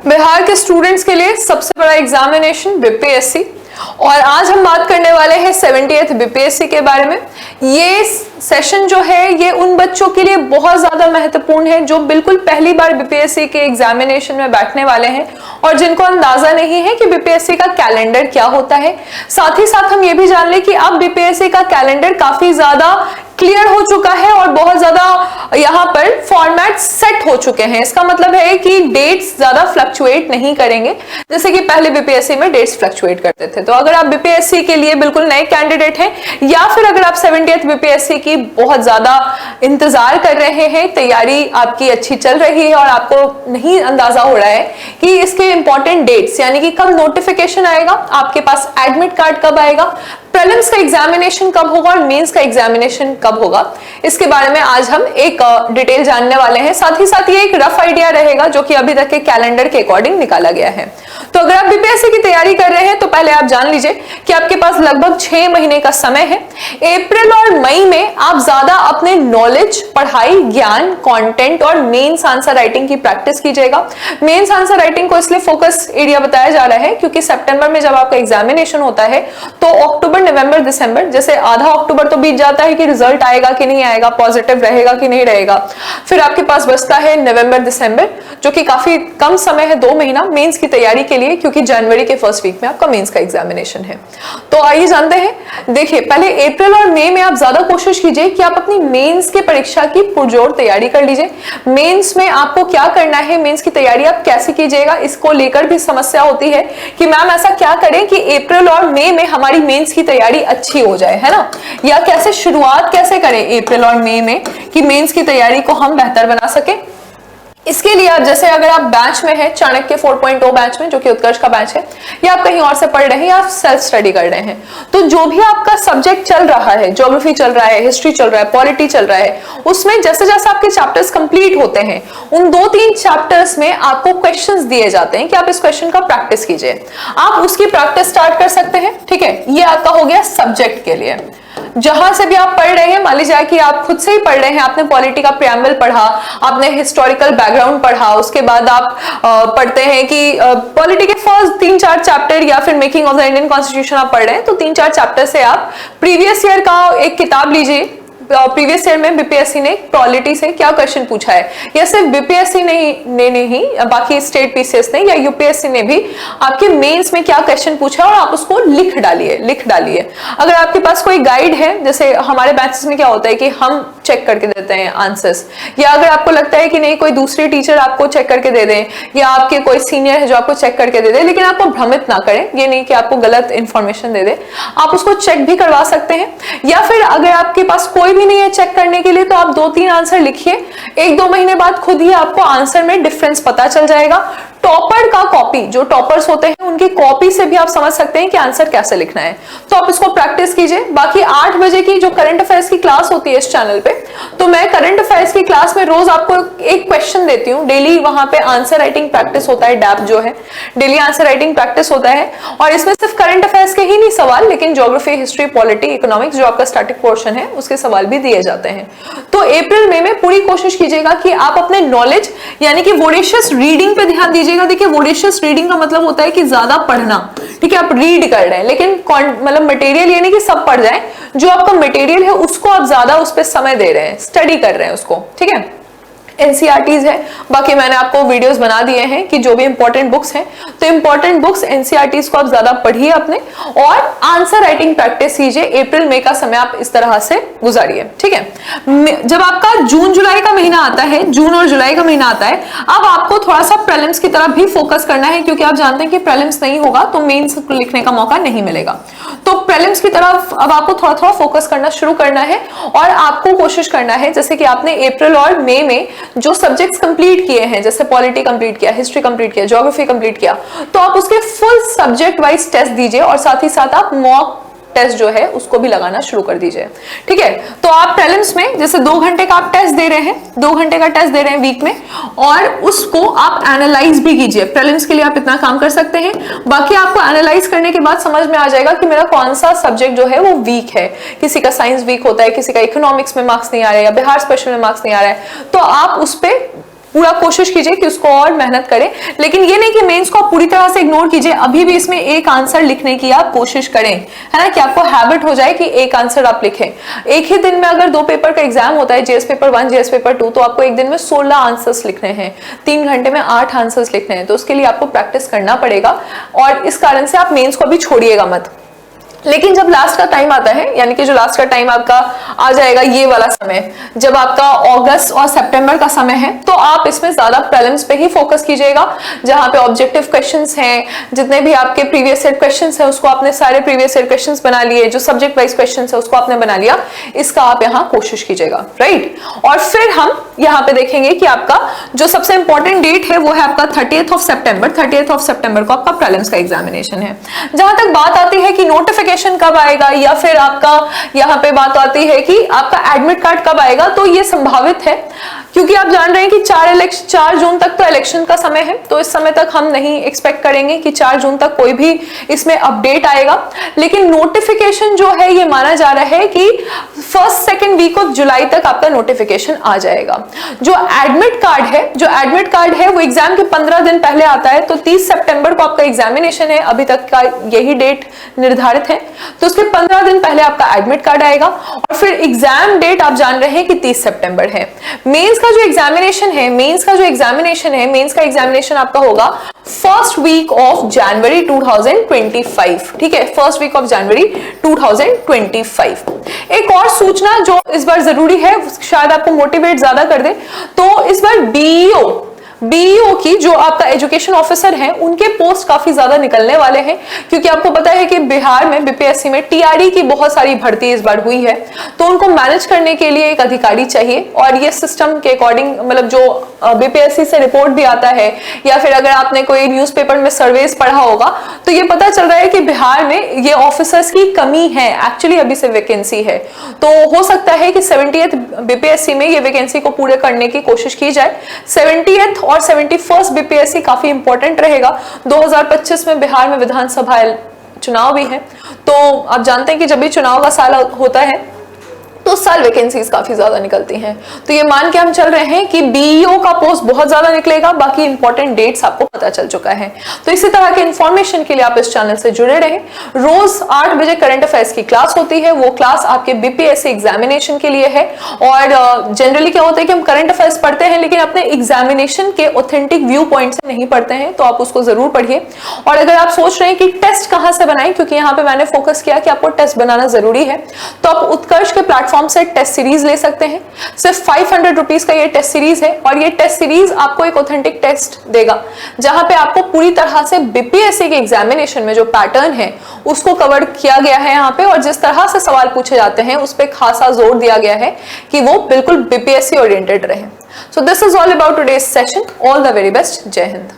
बिहार के स्टूडेंट्स के लिए सबसे बड़ा एग्जामिनेशन बीपीएससी, और आज हम बात करने वाले हैं 70th बीपीएससी के बारे में। ये सेशन जो है ये उन बच्चों के लिए बहुत ज्यादा महत्वपूर्ण है जो बिल्कुल पहली बार बीपीएससी के एग्जामिनेशन में बैठने वाले हैं और जिनको अंदाजा नहीं है कि बीपीएससी का कैलेंडर क्या होता है। साथ ही साथ हम ये भी जान लें कि अब बीपीएससी का कैलेंडर काफी ज्यादा क्लियर हो चुका है और बहुत ज्यादा यहाँ पर फॉर्मेट सेट हो चुके हैं। इसका मतलब है कि डेट्स ज्यादा फ्लक्चुएट नहीं करेंगे, जैसे कि पहले बीपीएससी में डेट्स फ्लक्चुएट करते थे। तो अगर आप बीपीएससी के लिए बिल्कुल नए कैंडिडेट हैं या फिर अगर आप 70th बीपीएससी की बहुत ज्यादा इंतजार कर रहे हैं, तैयारी आपकी अच्छी चल रही है और आपको नहीं अंदाजा हो रहा है कि इसके इंपॉर्टेंट डेट्स यानी कि कब नोटिफिकेशन आएगा, आपके पास एडमिट कार्ड कब आएगा, प्रीलिम्स का एग्जामिनेशन कब होगा और मेंस का एग्जामिनेशन कब होगा, इसके बारे में आज हम एक डिटेल जानने वाले हैं। साथ ही साथ ये एक रफ आइडिया रहेगा जो कि अभी तक के कैलेंडर के अकॉर्डिंग निकाला गया है। तो अगर आप बीपीएससी की तैयारी कर रहे हैं तो पहले आप जान लीजिए कि आपके पास लगभग 6 महीने का समय है। अप्रैल और मई में आप ज्यादा अपने नॉलेज, पढ़ाई, ज्ञान, कंटेंट और मेंस आंसर राइटिंग की प्रैक्टिस कीजिएगा। मेंस आंसर राइटिंग को इसलिए फोकस एरिया बताया जा रहा है क्योंकि सितंबर में जब आपका एग्जामिनेशन होता है तो अक्टूबर, नवंबर, दिसंबर, जैसे आधा अक्टूबर तो बीत जाता है कि रिजल्ट आएगा कि नहीं आएगा, पॉजिटिव रहेगा कि नहीं रहेगा। फिर आपके पास बचता है नवंबर, दिसंबर, जो कि काफी कम समय है, 2 महीना मेंस की तैयारी के लिए, क्योंकि जनवरी के फर्स्ट वीक में आपका मेंस का एग्जामिनेशन है। तो आइए जानते हैं। देखिए, पहले अप्रैल और मई में आप ज्यादा कोशिश कीजिए कि आप अपनी मेंस की परीक्षा की पुरजोर तैयारी कर लीजिए। मेंस में आपको क्या करना है, मेंस की तैयारी आप कैसे कीजिएगा, इसको लेकर भी समस्या होती है कि मैम ऐसा क्या करें कि अप्रैल और मई में हमारी मेंस की तैयारी अच्छी हो जाए, है ना, या कैसे शुरुआत कैसे करें अप्रैल और मई में कि मेंस की तैयारी को हम बेहतर बना सके। इसके लिए आप जैसे अगर आप बैच में है, चाणक्य 4.0 बैच में, जो कि उत्कर्ष का बैच है, या आप कहीं और से पढ़ रहे हैं या आप सेल्फ स्टडी कर रहे हैं, तो जो भी आपका सब्जेक्ट चल रहा है, ज्योग्राफी चल रहा है, हिस्ट्री चल रहा है, पॉलिटी चल रहा है, उसमें जैसे जैसे आपके चैप्टर्स कंप्लीट होते हैं उन 2-3 चैप्टर्स में आपको क्वेश्चंस दिए जाते हैं कि आप इस क्वेश्चन का प्रैक्टिस कीजिए। आप उसकी प्रैक्टिस स्टार्ट कर सकते हैं। ठीक है, ये आपका हो गया सब्जेक्ट के लिए। जहां से भी आप पढ़ रहे हैं, मान लीजिए कि आप खुद से ही पढ़ रहे हैं, आपने पॉलिटी का प्रियम्बल पढ़ा, आपने हिस्टोरिकल बैकग्राउंड पढ़ा, उसके बाद आप पढ़ते हैं कि पॉलिटी के फर्स्ट 3-4 चैप्टर या फिर making of the Indian constitution आप पढ़ रहे हैं, तो 3-4 चैप्टर से आप प्रीवियस ईयर का एक किताब लीजिए। प्रीवियस ईयर में बीपीएससी ने पॉलिटी से क्या क्वेश्चन पूछा है, या सिर्फ बीपीएससी ने नहीं, बाकी स्टेट पीसीएस ने या यूपीएससी ने भी आपके मेंस में क्या क्वेश्चन पूछा है और आप उसको लिख डालिए। अगर आपके पास कोई गाइड है, जैसे हमारे बैचेस में क्या होता है कि हम चेक करके देते हैं आंसर्स, या अगर आपको लगता है कि नहीं कोई दूसरी टीचर आपको चेक करके दे दें या आपके कोई सीनियर है जो आपको चेक करके दे दे, लेकिन आपको भ्रमित ना करें, ये नहीं कि आपको गलत इंफॉर्मेशन दे दे, आप उसको चेक भी करवा सकते हैं। या फिर अगर आपके पास कोई भी नहीं है चेक करने के लिए तो आप 2-3 आंसर लिखिए, 1-2 महीने बाद खुद ही आपको आंसर में डिफरेंस पता चल जाएगा। टॉपर का कॉपी, जो टॉपर्स होते हैं उनकी कॉपी से भी आप समझ सकते हैं कि आंसर कैसे लिखना है, तो आप इसको प्रैक्टिस कीजिए। बाकी 8 बजे की जो करंट अफेयर्स की क्लास होती है इस चैनल पे, तो मैं करंट अफेयर्स की क्लास में रोज आपको एक क्वेश्चन देती हूँ, डेली वहां पे आंसर राइटिंग प्रैक्टिस होता है, डैप जो है डेली आंसर राइटिंग प्रैक्टिस होता है, और इसमें सिर्फ करंट अफेयर्स के ही नहीं सवाल, लेकिन ज्योग्राफी, हिस्ट्री, पॉलिटी, इकोनॉमिक्स जो आपका स्टैटिक पोर्शन है उसके सवाल भी दिए जाते हैं। तो अप्रैल मई में पूरी कोशिश कीजिएगा कि आप अपने नॉलेज यानी कि वोरेशियस रीडिंग पे ध्यान दीजिएगा। देखिए, वोरेशियस रीडिंग का मतलब होता है कि ज्यादा पढ़ना, ठीक है, आप रीड कर रहे हैं, लेकिन मतलब मटेरियल यानी कि सब पढ़ जाए, जो आपका मटेरियल है उसको आप ज्यादा उस पर समय दे रहे हैं, स्टडी कर रहे हैं उसको। ठीक है, एनसीईआरटीज है, बाकी मैंने आपको वीडियोस बना दिए हैं कि जो भी इंपॉर्टेंट बुक्स हैं, तो इंपॉर्टेंट बुक्स एनसीईआरटीज को आप ज्यादा पढ़िए अपने, और आंसर राइटिंग प्रैक्टिस कीजिए। अप्रैल मई का समय आप इस तरह से गुजारिए। ठीक है, जब आपका जून जुलाई का महीना आता है, जून और जुलाई का महीना आता है, अब आपको थोड़ा सा प्रीलिम्स की तरफ भी फोकस करना है, क्योंकि आप जानते हैं कि प्रीलिम्स नहीं होगा तो मेंस लिखने का मौका नहीं मिलेगा। तो प्रीलिम्स की तरफ अब आपको थोड़ा थोड़ा फोकस करना शुरू करना है, और आपको कोशिश करना है जैसे कि आपने अप्रैल और मई में जो सब्जेक्ट्स कंप्लीट किए हैं, जैसे पॉलिटी कंप्लीट किया, हिस्ट्री कंप्लीट किया, ज्योग्राफी कंप्लीट किया, तो आप उसके फुल सब्जेक्ट वाइज टेस्ट दीजिए, और साथ ही साथ आप मॉक टेस्ट जो है उसको भी लगाना शुरू कर दीजिए। ठीक है, तो आप प्रीलिम्स में जैसे 2 घंटे का आप टेस्ट दे रहे हैं, 2 घंटे का टेस्ट दे रहे हैं वीक में, और उसको आप एनालाइज भी कीजिए। प्रीलिम्स के लिए आप इतना काम कर सकते हैं, बाकी आपको एनालाइज करने के बाद समझ में आ जाएगा कि मेरा कौन सा सब्जेक्ट जो है वो वीक है। किसी का साइंस वीक होता है, किसी का इकोनॉमिक्स में मार्क्स नहीं आ रहा है, या बिहार स्पेशल में मार्क्स नहीं आ रहा है, तो आप उस पर पूरा कोशिश कीजिए कि उसको और मेहनत करें, लेकिन ये नहीं कि मेंस को आप पूरी तरह से इग्नोर कीजिए। अभी भी इसमें एक आंसर लिखने की आप कोशिश करें, है ना, कि आपको हैबिट हो जाए कि एक आंसर आप लिखें। एक ही दिन में अगर 2 पेपर का एग्जाम होता है, जीएस पेपर 1, जीएस पेपर 2, तो आपको एक दिन में 16 आंसर्स लिखने हैं, 3 घंटे में 8 आंसर्स लिखने हैं। तो उसके लिए आपको प्रैक्टिस करना पड़ेगा और इस कारण से आप मेंस को अभी छोड़िएगा मत। लेकिन जब लास्ट का टाइम आता है, यानी कि जो लास्ट का टाइम आपका आ जाएगा, ये वाला समय जब आपका अगस्त और सितंबर का समय है, तो आप इसमें ज्यादा प्रीलिम्स पे ही फोकस कीजिएगा, जहां पे ऑब्जेक्टिव क्वेश्चंस हैं, जितने भी आपके प्रीवियस ईयर क्वेश्चंस हैं उसको आपने सारे प्रीवियस ईयर क्वेश्चंस बना लिए, जो सब्जेक्ट वाइज क्वेश्चंस है उसको आपने बना लिया, इसका आप यहाँ कोशिश कीजिएगा, राइट। और फिर हम यहाँ पे देखेंगे कि आपका जो सबसे इंपॉर्टेंट डेट है वो है आपका 30 सितंबर। 30 सितंबर को आपका प्रीलिम्स का एग्जामिनेशन है। जहां तक बात आती है कि नोटिफिकेशन कब आएगा, या फिर आपका यहाँ पे बात आती है कि आपका एडमिट कार्ड कब आएगा, तो ये संभावित है, क्योंकि आप जान रहे हैं कि 4 जून तक तो इलेक्शन का समय है, तो इस समय तक हम नहीं एक्सपेक्ट करेंगे कि 4 जून तक कोई भी इसमें अपडेट आएगा। लेकिन नोटिफिकेशन जो है ये माना जा रहा है कि 1-2 वीक ऑफ जुलाई तक आपका नोटिफिकेशन आ जाएगा। जो एडमिट कार्ड है वो एग्जाम के 15 दिन पहले आता है, तो 30 सितंबर को आपका एग्जामिनेशन है, अभी तक का यही डेट निर्धारित है, तो उसके 15 दिन पहले आपका एडमिट कार्ड आएगा। और फिर एग्जाम डेट आप जान रहे हैं कि 30 सितंबर है। मेंस का जो एग्जामिनेशन है, मेंस का एग्जामिनेशन आपका होगा फर्स्ट वीक ऑफ जनवरी 2025, ठीक है, फर्स्ट वीक ऑफ जनवरी 2025। एक और सूचना जो इस बार जरूरी है, शायद आपको मोटिवेट ज्यादा कर दे, तो इस बार बीईओ की जो आपका एजुकेशन ऑफिसर हैं, उनके पोस्ट काफी ज्यादा निकलने वाले हैं, क्योंकि आपको पता है कि बिहार में बीपीएससी में टीआरई की बहुत सारी भर्ती इस बार हुई है, तो उनको मैनेज करने के लिए एक अधिकारी चाहिए। और ये सिस्टम के अकॉर्डिंग, मतलब जो बीपीएससी से रिपोर्ट भी आता है, या फिर अगर आपने कोई न्यूज़पेपर में सर्वेस पढ़ा होगा, तो ये पता चल रहा है कि बिहार में ये ऑफिसर्स की कमी है, एक्चुअली अभी से वैकेंसी है। तो हो सकता है कि 70th बीपीएससी में ये वैकेंसी को पूरे करने की कोशिश की जाए। 70th और 71st बीपीएससी काफी इंपॉर्टेंट रहेगा। 2025 में बिहार में विधानसभा चुनाव भी है, तो आप जानते हैं कि जब भी चुनाव का साल होता है तो उस साल वैकेंसीज काफी ज्यादा निकलती हैं। तो ये मान के हम चल रहे हैं कि बीईओ का पोस्ट बहुत ज्यादा निकलेगा, बाकी इंपॉर्टेंट डेट्स आपको पता चल चुका है। तो इसी तरह के इंफॉर्मेशन के लिए आप इस चैनल से जुड़े रहें। रोज 8 बजे करंट अफेयर्स की क्लास होती है, वो क्लास आपके बीपीएससी एग्जामिनेशन के लिए है। और जनरली क्या होता है कि हम करंट अफेयर्स पढ़ते हैं, लेकिन अपने एग्जामिनेशन के ऑथेंटिक व्यू पॉइंट से नहीं पढ़ते हैं, तो आप उसको जरूर पढ़िए। और अगर आप सोच रहे हैं कि टेस्ट कहां से बनाएं, क्योंकि यहाँ पे मैंने फोकस किया कि आपको टेस्ट बनाना जरूरी है, तो आप उत्कर्ष के प्लेटफॉर्म से टेस्ट सीरीज ले सकते हैं। सिर्फ 500 रुपीज का ये टेस्ट सीरीज है, और ये टेस्ट सीरीज आपको एक ऑथेंटिक टेस्ट देगा, जहां पे आपको पूरी तरह से बीपीएससी के एग्जामिनेशन में जो पैटर्न है उसको कवर किया गया है यहाँ पे, और जिस तरह से सवाल पूछे जाते हैं उस पर खासा जोर दिया गया है कि वो बिल्कुल बीपीएससी ओरिएंटेड रहे। So this is all about today's session. All the very best. जय हिंद।